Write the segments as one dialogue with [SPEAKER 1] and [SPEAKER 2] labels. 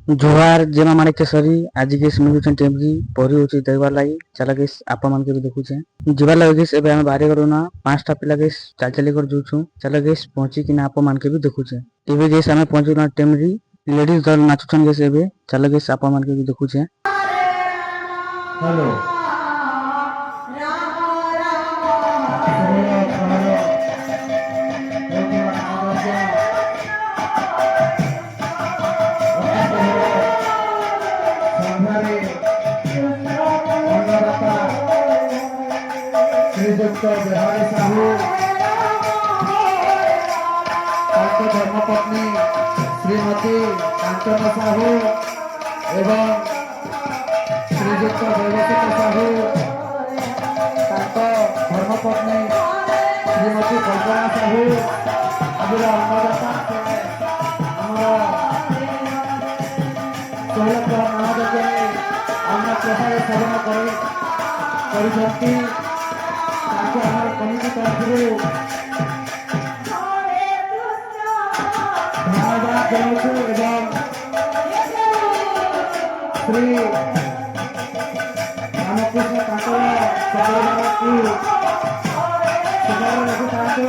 [SPEAKER 1] ଜୁହାର ଯେମା ମାନେ କେସରୀ ଆଜି ଗେସ୍ ମୁଁ ହଉଛନ୍ ଟେମ୍ପରି ପରି ହଉଛି ଦେଖିବାର ଲାଗି ଚାଲ ଗେସ୍ ଆପଣ ମାନଙ୍କୁ ବି ଦେଖୁଛେ ଯିବାର ଲାଗି ଗେସ୍ ଏବେ ଆମେ ବାହାରି ଗଲୁ ନା 5ଟା ପିଲା ଗେସ୍ ଚାଲି ଚାଲି କରି ଯାଉଛୁ ଚାଲ ଗେସ୍ ପହଞ୍ଚିକିନା ଆପଣ ମାନଙ୍କୁ ବି ଦେଖୁଛେ ଏବେ ଗେସ୍ ଆମେ ପହଞ୍ଚିଲୁ ନା ଟେମ୍ପରି ଲେଡିଜ ଦଲ ନାଚୁଛନ୍ ଗେସ୍ ଏବେ ଚାଲ ଗେସ୍ ଆପଣ ମାନଙ୍କୁ ବି ଦେଖୁଛେ
[SPEAKER 2] हेलो श्रीजुक्त बिहारी साहू धर्मपत्नी श्रीमती कांचन साहू एवं श्रीजुक्त देवसित साहू धर्मपत्नी श्रीमती कल्पना साहू आज अन्नदाता षोलकर महायज्ञ अन्न प्रसाद सेवन कर कमिटी तरफ धन्यवाद देवछु एवं श्री रामकृष्ण कांटला चालना को सुधार रखितांतु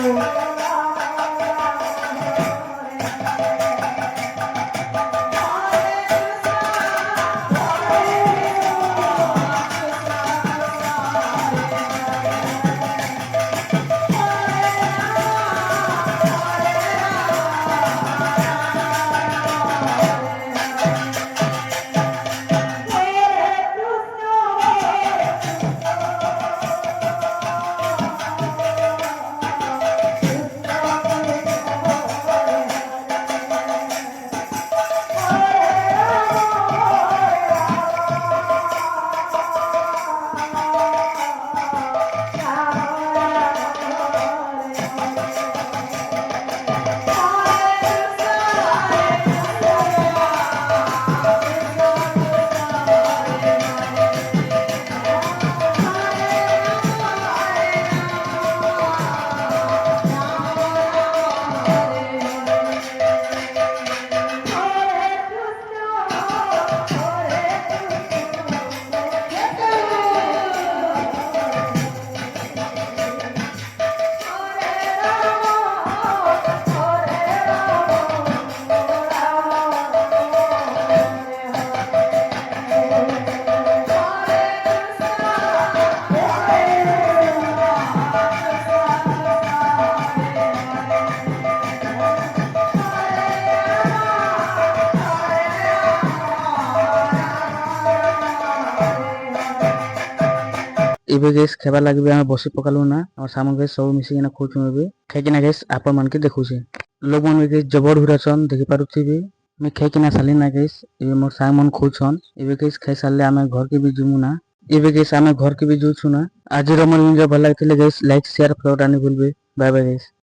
[SPEAKER 1] ଏବେ ଗେସ୍ ଖେବାର ଲାଗି ବି ଆମେ ବସି ପକାଲୁ ନା ଆମ ସାମାନ ଗେସ୍ ସବୁ ମିଶିକିନା ଖୋଉଛୁ ଏବେ ଖାଇକିନା ଗେସ୍ ଆପଣ ମାନଙ୍କୁ ଦେଖୁଛେ ଲୋକମାନେ ଗେସ୍ ଜବର ହୁରାଛନ୍ ଦେଖିପାରୁଥିବେ ମୁଁ ଖାଇକିନା ସାରିଲି ନା ଗେସ୍ ଏବେ ମୋର ସାଙ୍ଗମାନେ ଖୋଉଛନ୍ ଏବେ ଗେସ୍ ଖାଇ ସାରିଲେ ଆମେ ଘରକେ ବି ଯିମୁ ନା ଏବେ ଗେସ୍ ଆମେ ଘରକେ ବି ଯାଉଛୁ ନା ଆଜିର ମୋର ଭିଡ଼ିଓ ଭଲ ଲାଗିଥିଲେ ଗେସ୍ ଲାଇକ୍ ସେୟାର ଫଲୋ ରାନି ଭୁଲବେ ବାଏ ବାଏ ଗେସ୍।